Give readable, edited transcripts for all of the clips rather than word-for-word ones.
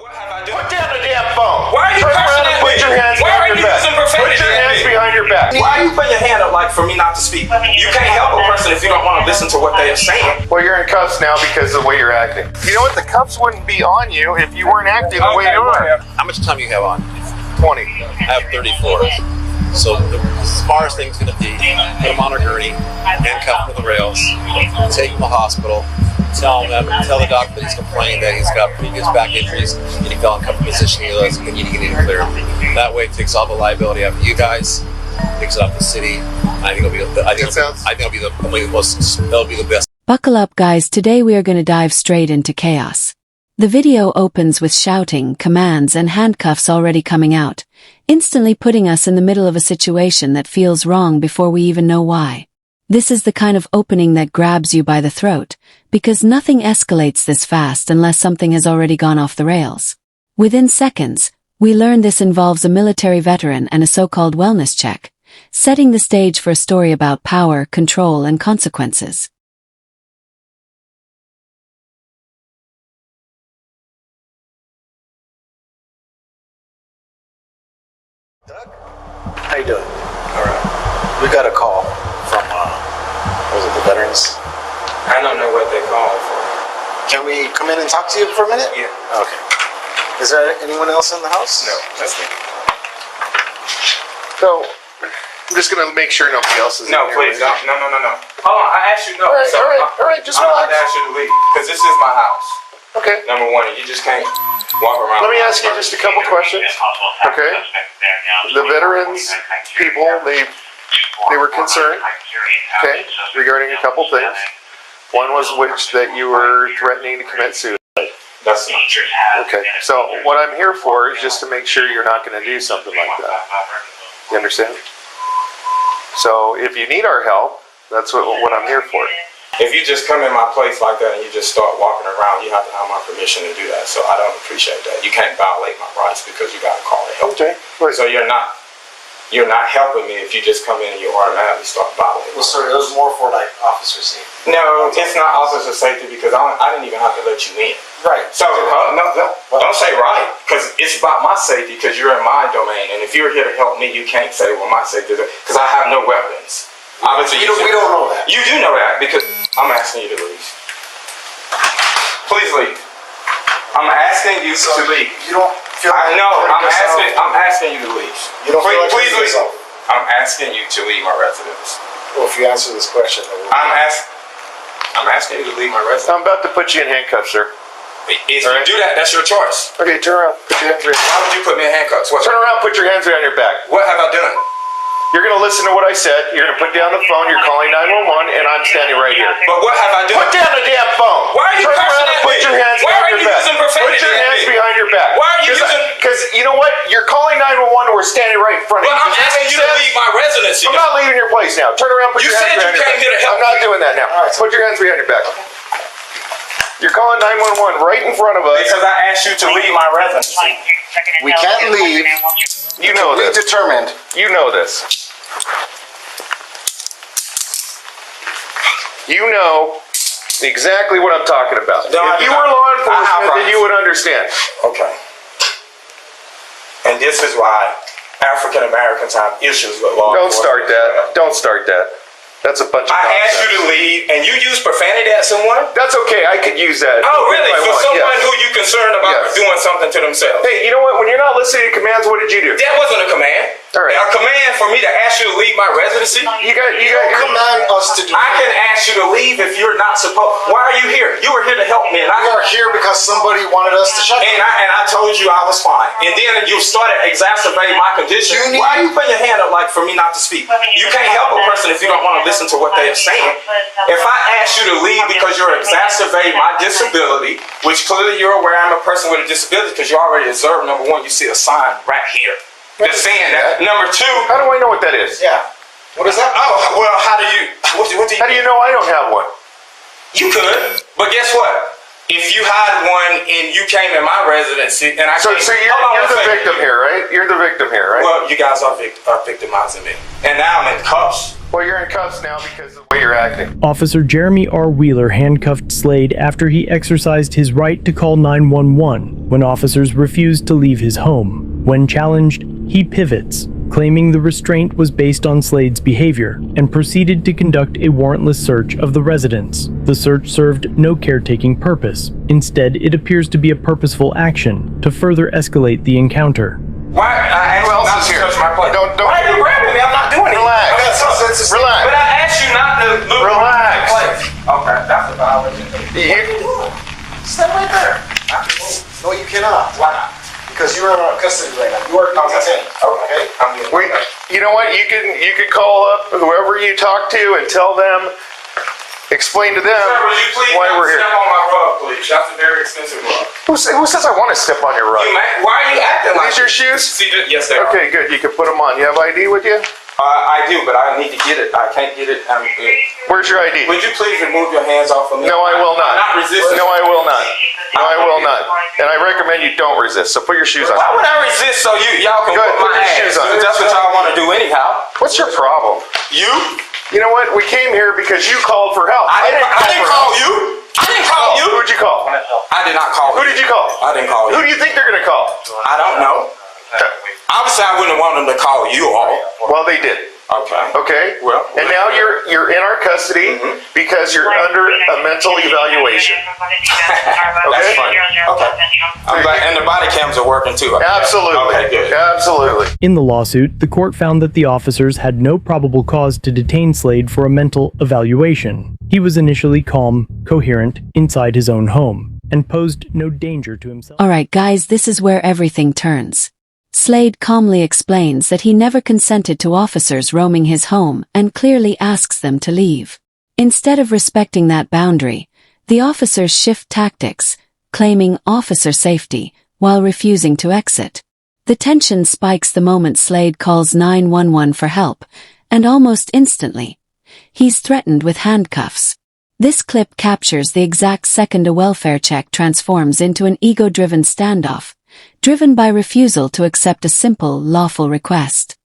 What have I done? Put down the damn phone. Why are you cursing at me? Put your hands Why behind are you your back. using profanity? Put your hands behind your back. Why are you putting your hand up like for me not to speak? You can't help a person if you don't want to listen to what they are saying. Well, you're in cuffs now because of the way you're acting. You know what? The cuffs wouldn't be on you if you weren't acting the way you are. How much time you have on? 20. I have 34. So the smartest thing's going to be put him on a gurney, handcuff him to the rails, take him to the hospital, tell the doctor that he's complaining that he's got previous back injuries and he fell in comfortable position. He need to get him cleared. That way, it takes all the liability off you guys, takes it off the city. I think it'll be the best. Buckle up, guys. Today we are going to dive straight into chaos. The video opens with shouting, commands, and handcuffs already coming out, instantly putting us in the middle of a situation that feels wrong before we even know why. This is the kind of opening that grabs you by the throat, because nothing escalates this fast unless something has already gone off the rails. Within seconds, we learn this involves a military veteran and a so-called wellness check, setting the stage for a story about power, control, and consequences. Doug? How you doing? All right. We got a call from, was it the veterans? I don't know what they call it for. Can we come in and talk to you for a minute? Yeah. Okay. Is there anyone else in the house? No, that's me. So, I'm just going to make sure nobody else is No, in please here. don't. No. Hold on, I asked you no. All right, just I'm relax. going to ask you to leave because this is my house. Okay. Number one, and you just can't walk around. Let me ask you just a couple questions. Okay. The veterans people, they were concerned, okay, regarding a couple things. One was that you were threatening to commit suicide. That's not true. Okay. So what I'm here for is just to make sure you're not going to do something like that. You understand? So if you need our help, that's what I'm here for. If you just come in my place like that and you just start walking around, you have to have my permission to do that. So I don't appreciate that. You can't violate my rights because you got to call it help. Okay. Right. So you're not helping me if you just come in and you automatically start violating. Well, sir, it was more for like officer safety. No, it's not officer safety because I didn't even have to let you in. Right. So no, don't say right because it's about my safety because you're in my domain. And if you're here to help me, you can't say, well, my safety because I have no weapons. Obviously, we don't know that. You do know that because I'm asking you to leave. Please leave. I'm asking you to leave. You don't feel like I'm asking you to leave. You don't feel like please leave. yourself. I'm asking you to leave my residence. Well, if you answer this question, then I'm asking you to leave my residence. I'm about to put you in handcuffs, sir. If you do that, that's your choice. Okay, turn around. Put your hands behind. Why would you put me in handcuffs? Turn around. Put your hands behind your back. What have I done? You're going to listen to what I said. You're going to put down the phone. You're calling 911, and I'm standing right here. But what have I done? Put down the damn phone. Why are you Turn cursing around and at put me? your hands Why behind are your you back. using profanity Put your at hands me? behind your back. Why are you using? Because you know what? You're calling 911. We're standing right in front of you. But I'm asking you to leave my residency. I'm not leaving your place now. Turn around. Put You your hands said you behind your came back. here to help I'm not me. doing that now. All right. Put your hands behind your back. You're calling 911 right in front of us. Because I asked you to leave my residency. we can't leave. You know We this. determined. You know this. You know exactly what I'm talking about. No, I if do you not. were law I have enforcement, then rights. you would understand. Okay. And this is why African Americans have issues with law Don't enforcement. start that. Don't start that. That's a bunch of I asked you nonsense. to leave, and you use profanity at someone? That's okay. I could use that. Oh, really? if I For want, someone yes. who you concerned about Yes. doing something to themselves? Hey, you know what? When you're not listening to commands, what did you do? That wasn't a command. All right. A command for me to ask you to leave my residency? You got You your command us to do I can ask you to leave if you're not supposed. Why are you here? You were here to help me, and We are here because somebody wanted us to check you. And I told you I was fine. And then you started exacerbating my condition. You need- Why are you putting your hand up like for me not to speak? You can't help a person if you don't want to listen to what they are saying. If I ask you to leave because you're exacerbating my disability, which clearly you're aware I'm a person with a disability because you already observed, number one, you see a sign right here. Just saying that. Number two, How do I know what that is? Yeah. What is that? oh, well, how do you How do you know I don't have one? You could, but guess what? If you had one and you came in my residency and I So came, you're hold on the one second. victim here, right? You're the victim here, right? Well, you guys are victimizing me. And now I'm in cuffs. Well, you're in cuffs now because of the way you're acting. Officer Jeremy R. Wheeler handcuffed Slade after he exercised his right to call 911 when officers refused to leave his home. When challenged, he pivots, claiming the restraint was based on Slade's behavior, and proceeded to conduct a warrantless search of the residence. The search served no caretaking purpose. Instead, it appears to be a purposeful action to further escalate the encounter. Why? I asked Who else you not is to here? touch my plate. Don't- Why are you grabbing me? I'm not doing anything. Relax. Relax. But I asked you not to look Relax. at my plate. Okay, that's a violation. Stay right there. I can move. No, you cannot. Why not? Because you're in our custody right now. You are detained. Okay? I'm getting We, you know what? You could call up whoever you talk to and tell them, explain to them Sir, would you please why not we're step here. on my rug, please? That's a very expensive rug. Who says I want to step on your rug? Why are you acting like These your this? shoes? See, yes, they are. Okay, good. You can put them on. You have ID with you? I do, but I need to get it. I can't get it. Where's your ID? Would you please remove your hands off of me? No, I will not. I'm not resisting. No, I will not. No, I will not. And I recommend you don't resist. So put your shoes on. Why would I resist so y'all can Good, put put my your ass? shoes on. Because that's what y'all want to do anyhow. What's your problem? You? You know what? We came here because you called for help. I didn't call you. I didn't call you. Who'd you call? I did not call Who you. did you call? I didn't call Who you. do you think they're going to call? I don't know. Obviously, I wouldn't want them to call you all. Well, they did. Okay. Okay? Well, and now you're in our custody because you're under a mental evaluation. That's funny. Okay. I'm glad, and the body cams are working too. Absolutely. Okay, good. Absolutely. In the lawsuit, the court found that the officers had no probable cause to detain Slade for a mental evaluation. He was initially calm, coherent, inside his own home, and posed no danger to himself. Alright guys, this is where everything turns. Slade calmly explains that he never consented to officers roaming his home and clearly asks them to leave. Instead of respecting that boundary, the officers shift tactics, claiming officer safety, while refusing to exit. The tension spikes the moment Slade calls 911 for help, and almost instantly, he's threatened with handcuffs. This clip captures the exact second a welfare check transforms into an ego-driven standoff, driven by refusal to accept a simple, lawful request.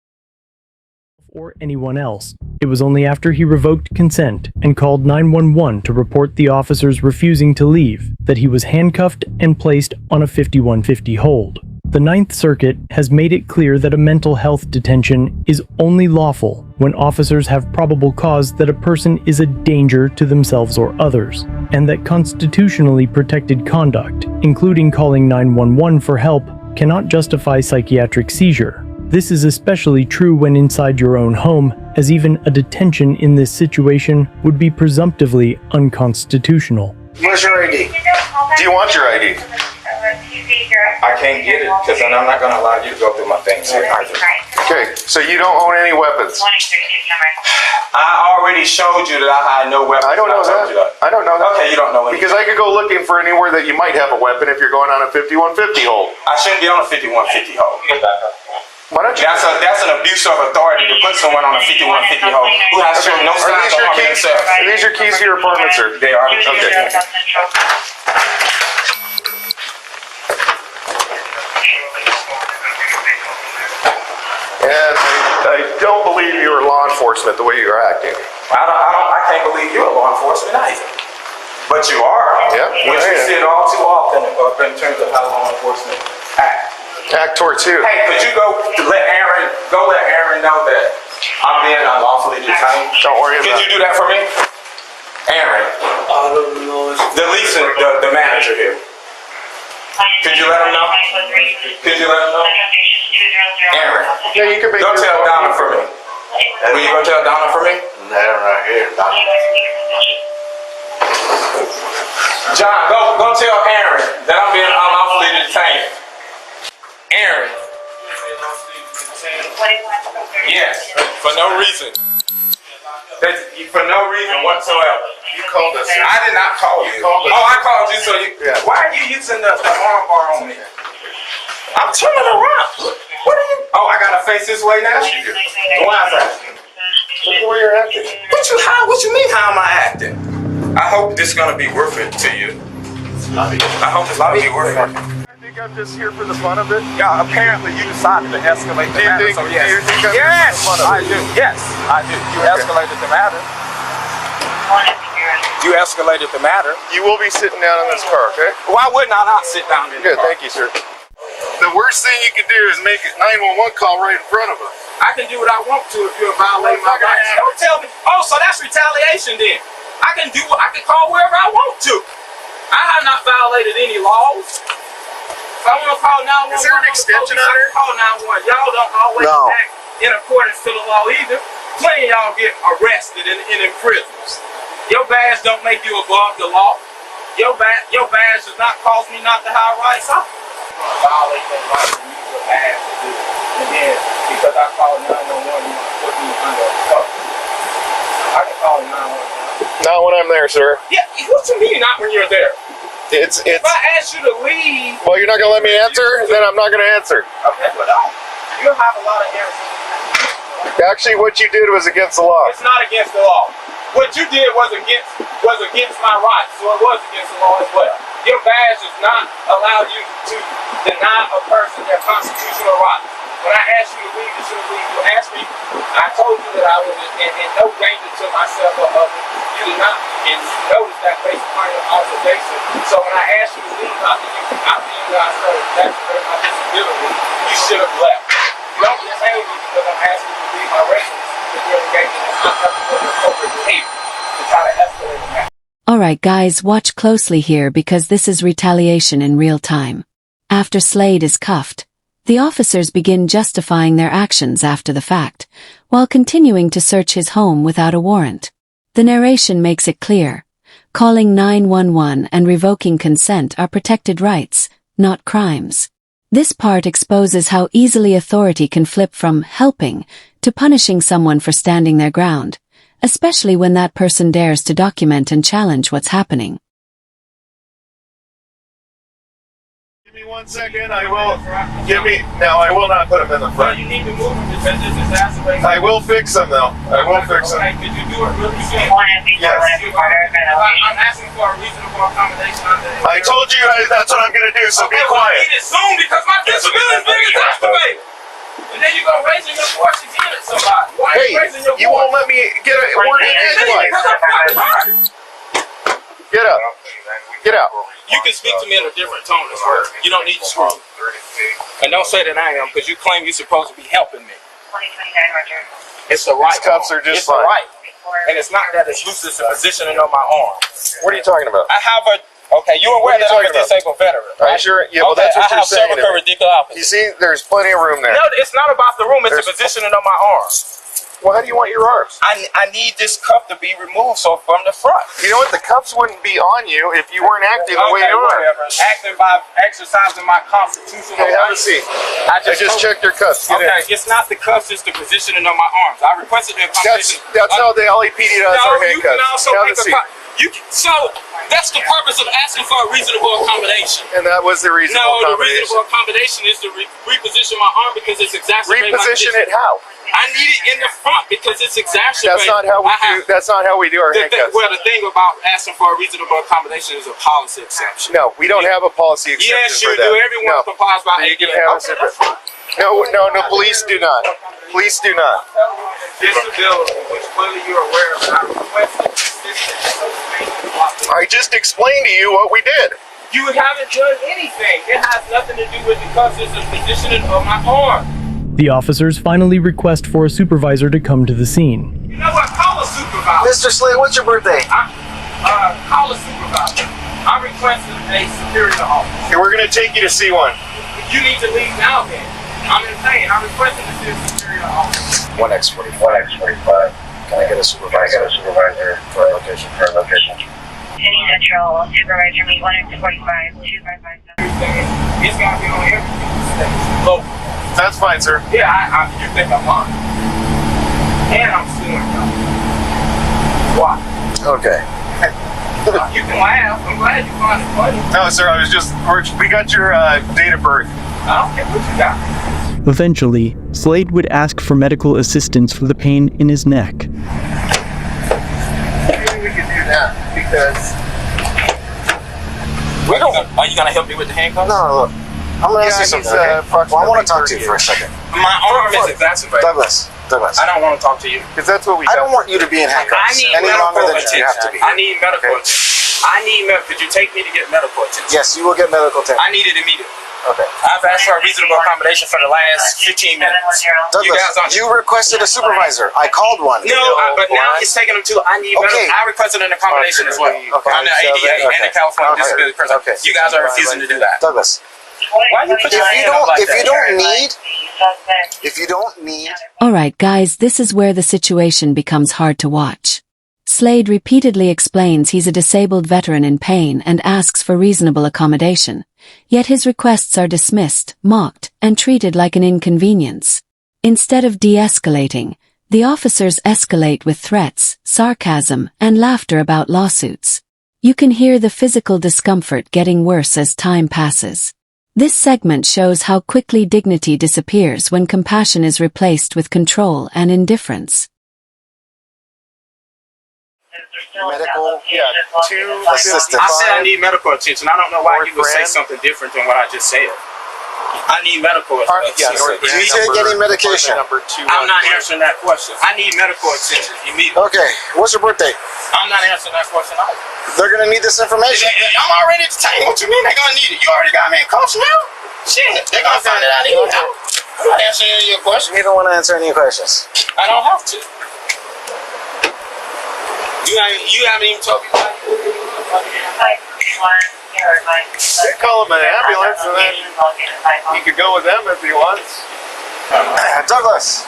Or anyone else. It was only after he revoked consent and called 911 to report the officers refusing to leave that he was handcuffed and placed on a 5150 hold. The Ninth Circuit has made it clear that a mental health detention is only lawful when officers have probable cause that a person is a danger to themselves or others, and that constitutionally protected conduct, including calling 911 for help, cannot justify psychiatric seizure. This is especially true when inside your own home, as even a detention in this situation would be presumptively unconstitutional. Where's your ID? Do you want your ID? I can't get it because then I'm not going to allow you to go through my things here either. Okay, so you don't own any weapons. I already showed you that I had no weapons. I don't know told you that. I don't know that. Okay, you don't know anything. Because I could go looking for anywhere that you might have a weapon if you're going on a 5150 hold. I shouldn't be on a 5150 hold. Why don't you? That's an abuse of authority to put someone on a 5150 hold who has shown no Are signs these of your harming keys? themselves. Are these your keys to your apartment, sir? They are. Okay. And I don't believe you're law enforcement the way you're acting. I can't believe you're law enforcement either. But you are. Yeah, Which I we am. see it all too often in terms of how law enforcement act. Act towards who? Hey, could you go let Aaron know that I'm being unlawfully detained? Don't worry Could about you do that for me? Aaron, I don't know. the manager here. Could you let him know? Could you let him know? Aaron, Yeah, you can make go your tell phone. Donna for me. Will you go tell Donna for me? That right here. John, go tell Aaron that I'm being unlawfully detained. Aaron. Yes, for no reason. For no reason whatsoever. You called us. I did not call you. called us. Oh, I called you, so you. Yeah. Why are you using the arm bar on me? I'm turning around. What are you? Oh, I gotta face this way now. Why is that? Look at where you're acting. What you mean? How am I acting? I hope this is gonna be worth it to you. I hope it's gonna be worth it. think I'm just here for the fun of it? Yeah, apparently you decided to escalate the Do you matter, think- so yes. do you think I'm Yes, here for the fun of I it? do. Yes, I do. You escalated the matter. You escalated the matter. You will be sitting down in this car, okay? Why wouldn't I not sit down in the Good, car? thank you, sir. The worst thing you can do is make a 911 call right in front of us. I can do what I want to if you're violating my rights. Don't tell me. Oh, so that's retaliation then. I can call wherever I want to. I have not violated any laws. If I want to call 911, Is there an extension on here? Call 911. Y'all don't always No. act in accordance to the law either. Plenty of y'all get arrested and in prisons. Your badge don't make you above the law. Your badge does not cause me not to have rights. I violate that right to use your badge to do it. And then because I called 911, you want to put me under a cover. I can call 911. Not when I'm there, sir. Yeah, what you mean not when you're there? It's. If I ask you to leave, Well, you're not gonna let me answer, then I'm not gonna answer. okay, but you'll have a lot of answers. Actually, what you did was against the law. It's not against the law. What you did was against my rights, so it was against the law as well. Your badge does not allow you to deny a person their constitutional rights. When I asked you to leave, you should leave. You asked me, I told you that I was in no danger to myself or others. You did not, and you noticed that based upon your observation. So when I asked you to leave after you guys started demonstrating my disability, you should have left. Don't detain me because I'm asking you to leave my residence because you're engaging in unethical and appropriate behavior to try to escalate the matter. Alright guys, watch closely here because this is retaliation in real time. After Slade is cuffed, the officers begin justifying their actions after the fact, while continuing to search his home without a warrant. The narration makes it clear. Calling 911 and revoking consent are protected rights, not crimes. This part exposes how easily authority can flip from helping to punishing someone for standing their ground, especially when that person dares to document and challenge what's happening. Give me 1 second. I will. I will not put him in the Well, front. you need to move him because this exacerbates. I will fix him though. I will fix him. Okay, could you do it really soon? Yes. I'm asking for a reasonable accommodation under it. I told you that's what I'm gonna do. So be Okay, well, I quiet. need it soon because my disability is being exacerbated. And then you go raising your voice again at somebody. Why are Hey, you raising your voice? you won't let me get a word in edgewise. Because I'm fucking hurt. Get up. Get out. You can speak to me in a different tone as well. You don't need to scream. And don't say that I am because you claim you're supposed to be helping me. It's the right. These cuffs are just it's the fine. right. And it's not that it's loose, it's the positioning of my arm. What are you talking about? I have a. Okay, you aware What are you that I'm a talking about? disabled veteran, Are right? you sure? Yeah, well, Okay, that's what I you're have saying. cervical radiculopathy. You see, there's plenty of room there. No, it's not about the room. It's There's- the positioning of my arm. Well, how do you want your arms? I need this cuff to be removed so from the front. You know what? The cuffs wouldn't be on you if you weren't acting the way Okay, you are. whatever. Acting by exercising my constitutional Okay, have a rights. seat. I I just checked your cuffs. Get in. Okay, it's not the cuffs, it's the positioning of my arms. I requested the accommodation. That's how the LAPD does our No, you can handcuffs. also Have make a a seat. so that's the purpose of asking for a reasonable accommodation. And that was the reasonable No, the accommodation. reasonable accommodation is to reposition my arm because it's exacerbating my Reposition condition. it how? I need it in the front because it's exacerbating. That's not how we do. That's not how we do our handcuffs. The thing about asking for a reasonable accommodation is a policy exception. No, we don't have a policy exception Yes, for you that. do. Everyone No. complies by You can ADA. have a Okay, separate. that's fine. No, police do not. Police do not. Disability, which clearly you're aware of, and I requested assistance. I just explained to you what we did. You haven't done anything. It has nothing to do with the cuffs. It's the positioning of my arm. The officers finally request for a supervisor to come to the scene. You know what? Call a supervisor. Mr. Slade, what's your birthday? Call a supervisor. I'm requesting a superior officer. Okay, we're gonna take you to C1. You need to leave now then. I'm in pain. I'm requesting to see a superior officer. 1X45. Can I get a supervisor? For a location. City Central Supervisor Meet 1X45 2557. It's got to be on everything. Local. That's fine, sir. Yeah, you think I'm lying. And I'm suing you. Why? Okay. You can laugh. I'm glad you find it funny. No, sir. We got your date of birth. I don't care what you got. Eventually, Slade would ask for medical assistance for the pain in his neck. Maybe we can do that because Are you gonna help me with the handcuffs? No, look. I'm gonna ask you something. Okay? Well, I want to talk to you for a second. My arm is exacerbated. Douglas. I don't want to talk to you. Because that's what we. I don't want you to be in handcuffs any longer than you have to be. I need medical attention. I need medical. Could you take me to get medical attention? Yes, you will get medical attention. I need it immediately. Okay. I've asked for a reasonable accommodation for the last 15 minutes. Douglas, you requested a supervisor. I called one. No, but now it's taking them to. I need medical. I requested an accommodation as well. Okay. On the ADA and the California Disability Person. Okay. You guys are refusing to do that. Douglas, Why you put your hand up like that? if you don't need. Alright guys, this is where the situation becomes hard to watch. Slade repeatedly explains he's a disabled veteran in pain and asks for reasonable accommodation, yet his requests are dismissed, mocked, and treated like an inconvenience. Instead of de-escalating, the officers escalate with threats, sarcasm, and laughter about lawsuits. You can hear the physical discomfort getting worse as time passes. This segment shows how quickly dignity disappears when compassion is replaced with control and indifference. Medical, two assistance. I said I need medical attention. I don't know why you would say something different than what I just said. I need medical attention. You take any medication? I'm not answering that question. I need medical attention immediately. Okay, what's your birthday? I'm not answering that question either. They're gonna need this information. I'm already detained. What you mean they're gonna need it? You already got me in cuffs now? Shit, they're gonna find it out anyhow. I'm not answering any of your questions. You don't want to answer any questions. I don't have to. You haven't even told me why. They call him an ambulance, and then he could go with them if he wants. Douglas.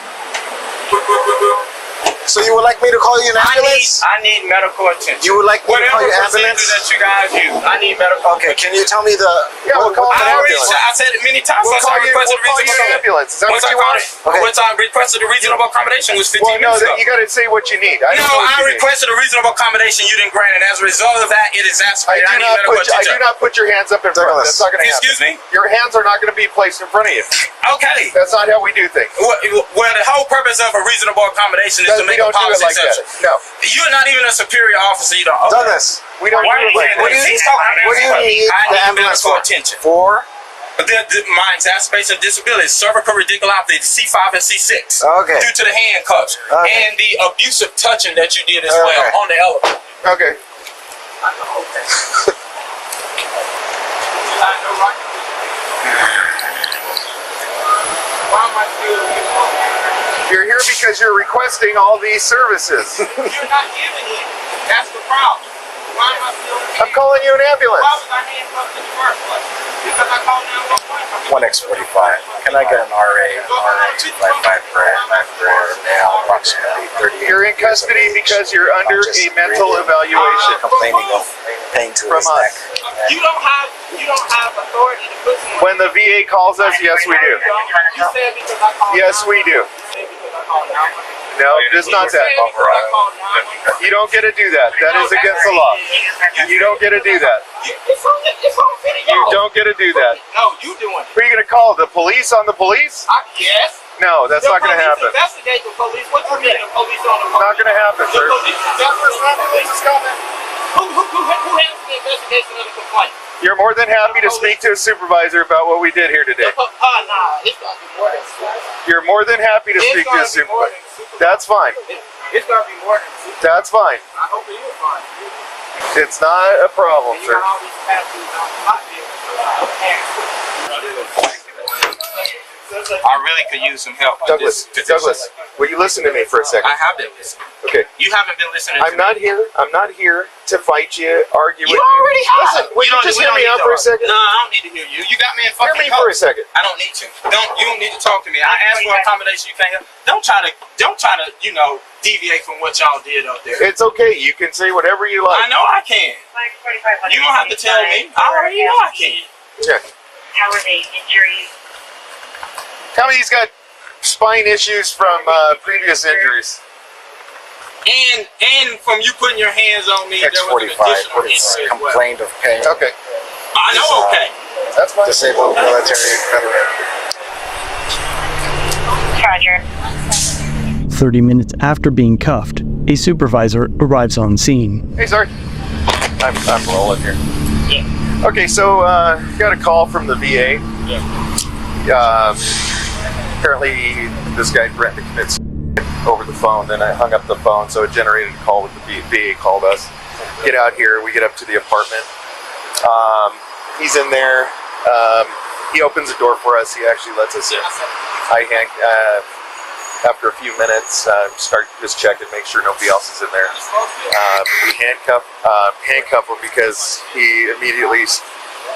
So you would like me to call you an ambulance? I need medical attention. You would like me to call Whatever you an ambulance? procedure that you guys use, I need medical. Okay, can you tell me the? Yeah, we'll call I an already ambulance. I said it many times. We'll Once call I you an ambulance. Is that what you want? Okay. Once I requested a reasonable accommodation was 15 Well, no, minutes ago. you got to say what you need. No, I requested a reasonable accommodation. You didn't grant it. As a result of that, it is exacerbated. I need medical I attention. do not put your hands up in front of me. That's not going to happen. Excuse me? Your hands are not going to be placed in front of you. Okay. That's not how we do things. Well, the whole purpose of a reasonable accommodation is to make a policy exception. No. You're not even a superior officer. You don't. Douglas, we don't do it like that. What do you need the ambulance for? Attention. For? My exacerbation of disability, cervical radiculopathy, C5 and C6. Okay. Due to the handcuffs and the abusive touching that you did as well on the elevator. Okay. I know, okay. I know, right? Why am I still here? You're here because you're requesting all these services. You're not giving it. That's the problem. Why am I still here? I'm calling you an ambulance. Why was I handcuffed in the first place? Because I called 911. 1X45. Can I get an RA 255 for male, approximately 30? You're in custody because you're under a mental evaluation. Complaining of pain to his neck. You don't have authority to put someone. When the VA calls us, yes, we do. You said because I called. Yes, we do. You said because I called 911. No, it's not that. You don't get to do that. That is against the law. You don't get to do that. It's on video. You don't get to do that. No, you doing it. Who are you going to call? The police on the police? Yes. No, that's not going to happen. Investigate the police. What do you mean the police on the police? Not going to happen, sir. Who handles the investigation of the complaint? You're more than happy to speak to a supervisor about what we did here today. Nah, it's got to be more than supervisor. You're more than happy to speak to a supervisor. That's fine. It's got to be more than supervisor. That's fine. I hope it is fine. It's not a problem, You sir. got all these tattoos on my I really could use some help. Douglas, will you listen to me for a second? I have been listening. Okay. You haven't been listening to I'm not here to fight you, argue with you. You already have. Listen, will you just hear me out for a second? No, I don't need to hear you. You got me in fucking Hear me for a second. I don't need to. You don't need to talk to me. I asked for accommodation. You can't help. Don't try to, deviate from what y'all did up there. It's okay. You can say whatever you like. I know I can. You don't have to tell me. I already know I can. Yeah. How are they? Injuries? Tell me he's got spine issues from previous injuries. And from you putting your hands on me, there was an additional injury as well. Complained of pain. Okay. I know, okay. That's fine. Disabled military veteran. Roger. 30 minutes after being cuffed, a supervisor arrives on scene. Hey, sorry. I'm rolling here. Yeah. Okay, so got a call from the VA. Apparently, this guy threatened to commit suicide over the phone. Then I hung up the phone, so it generated a call with the VA called us. Get out here. We get up to the apartment. He's in there. He opens the door for us. He actually lets us in. After a few minutes, start just checking, make sure nobody else is in there. We handcuff him because he immediately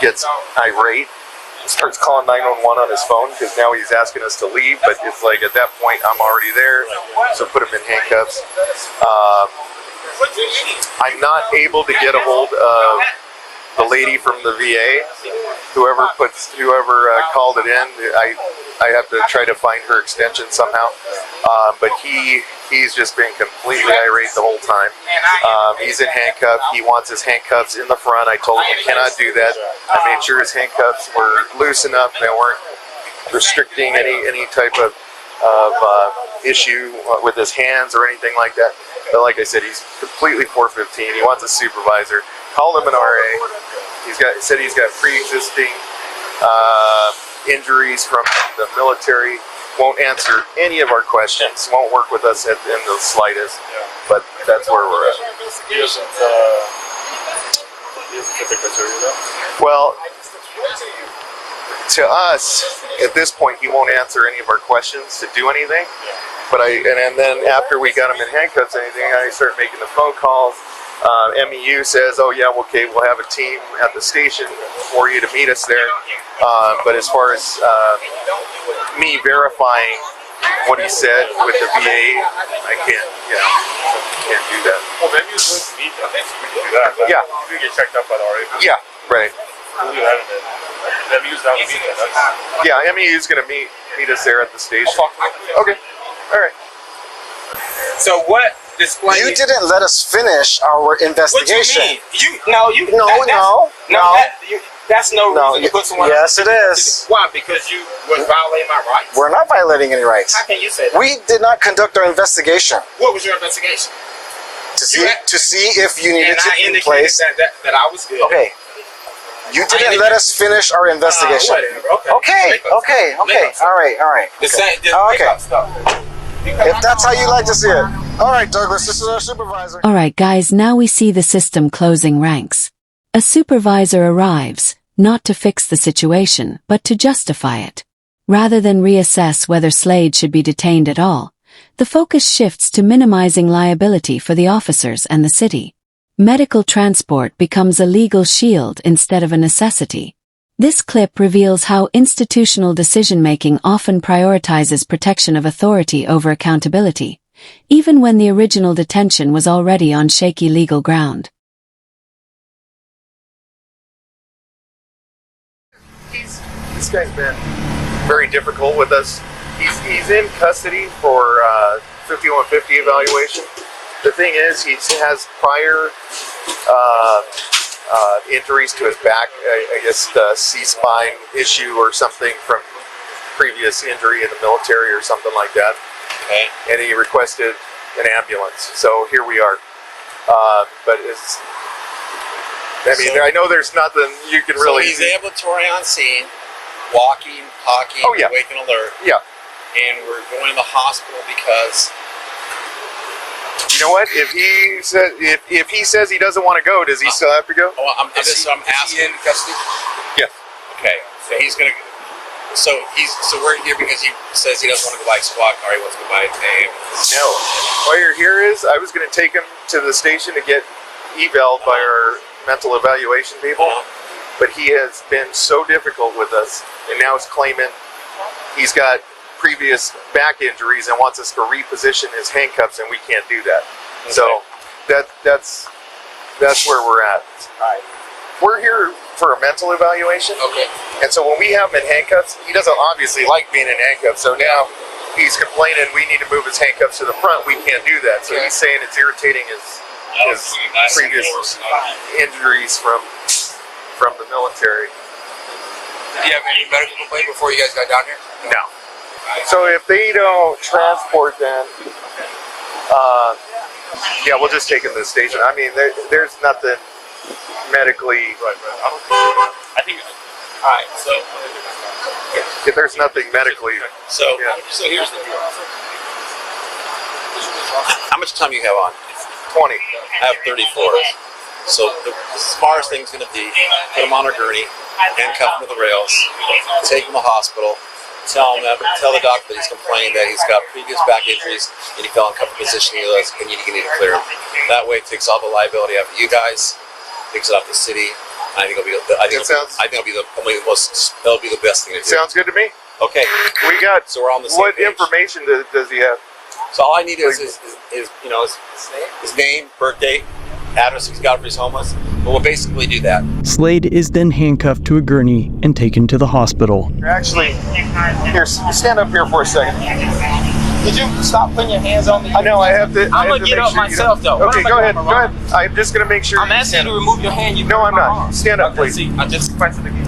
gets irate. Starts calling 911 on his phone because now he's asking us to leave, but it's like at that point I'm already there, so put him in handcuffs. I'm not able to get a hold of the lady from the VA. Whoever called it in, I have to try to find her extension somehow. But he's just been completely irate the whole time. He's in handcuffs. He wants his handcuffs in the front. I told him he cannot do that. I made sure his handcuffs were loose enough. They weren't restricting any type of issue with his hands or anything like that. But like I said, he's completely 415. He wants a supervisor. Called him an RA. Said he's got pre-existing injuries from the military. Won't answer any of our questions. Won't work with us in the slightest. But that's where we're at. He doesn't fit the criteria though? Well, to us, at this point, he won't answer any of our questions to do anything. But and then after we got him in handcuffs and anything, I started making the phone calls. MEU says, oh yeah, okay, we'll have a team at the station for you to meet us there. But as far as me verifying what he said with the VA, I can't do that. Well, maybe he's going to meet them. We can do that. But Yeah. You get checked out by the RA. Yeah, right. We'll do that and then MEU's down to meet them. Yeah, MEU's going to meet us there at the station. Okay, all right. So what display? You didn't let us finish our investigation. What you mean? That's no reason to put someone. Yes, it is. Why? Because you was violating my rights. We're not violating any rights. How can you say that? We did not conduct our investigation What was your investigation? to see if you needed And to I be indicated placed. that I was good. Okay. You didn't let us finish our investigation. Whatever. Okay. All right. The same. Okay. If that's how you like to see it. All right, Douglas, this is our supervisor. Alright guys, now we see the system closing ranks. A supervisor arrives, not to fix the situation, but to justify it. Rather than reassess whether Slade should be detained at all, the focus shifts to minimizing liability for the officers and the city. Medical transport becomes a legal shield instead of a necessity. This clip reveals how institutional decision-making often prioritizes protection of authority over accountability, even when the original detention was already on shaky legal ground. This guy's been very difficult with us. He's in custody for 5150 evaluation. The thing is, he has prior injuries to his back. I guess the C-spine issue or something from previous injury in the military or something like that. Okay. And he requested an ambulance. So here we are. But it's. I know there's nothing you can really. So he's ambulatory on scene, walking, talking, awake and alert. Yeah. And we're going to the hospital because. You know what? If he says he doesn't want to go, does he still have to go? Oh, I'm asking. Is he in custody? Yeah. Okay. So he's gonna. So we're here because he says he doesn't want to go by squad car. He wants to go by a No. Why you're here is I was going to take him to the station to get eval'd by our mental evaluation people, but he has been so difficult with us, and now he's claiming he's got previous back injuries and wants us to reposition his handcuffs, and we can't do that. Okay. So that's where we're at. Right. We're here for a mental evaluation. Okay. And so when we have him in handcuffs, he doesn't obviously like being in handcuffs. So now he's complaining we need to move his handcuffs to the front. We can't do that. So he's saying it's irritating his previous injuries from the military. Did you have any medical complaint before you guys got down here? No. So if they don't transport them, we'll just take him to the station. I mean, there's nothing medically. I think. Alright, so If there's nothing medically. So here's the deal. How much time you have on? 20. I have 34. So the smartest thing's going to be put him on a gurney, handcuff him to the rails, take him to the hospital, tell the doctor that he's complaining that he's got previous back injuries and he fell in comfortable position and you need to clear him. That way it takes all the liability off of you guys, takes it off the city. I think it'll be the best thing to do. Sounds good to me. Okay. We got. So we're on the same What page. information does he have? So all I need is his name, birthday, address he's got for his homeless. But we'll basically do that. Slade is then handcuffed to a gurney and taken to the hospital. Actually, here, stand up here for a second. Did you stop putting your hands on me? I know I have to. I'm gonna get up myself though. Okay, go ahead. Go ahead. I'm just gonna make sure. I'm asking you to remove your hand. You No, I'm not. Stand up, please. See, I just pressed it again.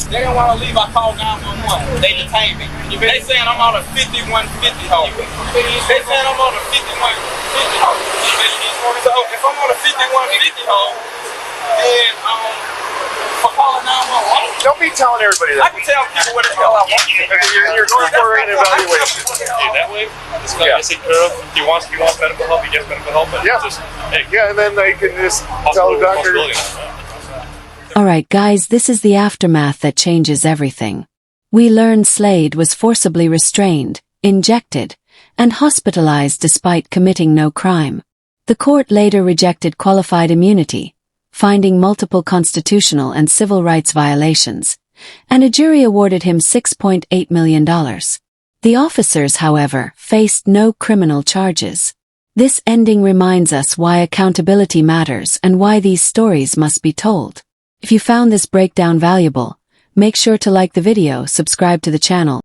They didn't want to leave. I called 911. They detained me. They saying I'm on a 5150 hold. They saying I'm on a 5150 hold. So if I'm on a 5150 hold, then for calling 911. Don't be telling everybody I that. can tell people what the hell I want. You're going for an evaluation. That way, this guy gets taken care of. He wants medical help. He gets medical help. And Yeah. just, hey, Yeah, and then they can just tell the doctor. Alright guys, this is the aftermath that changes everything. We learn Slade was forcibly restrained, injected, and hospitalized despite committing no crime. The court later rejected qualified immunity, finding multiple constitutional and civil rights violations, and a jury awarded him $6.8 million. The officers, however, faced no criminal charges. This ending reminds us why accountability matters and why these stories must be told. If you found this breakdown valuable, make sure to like the video, subscribe to the channel,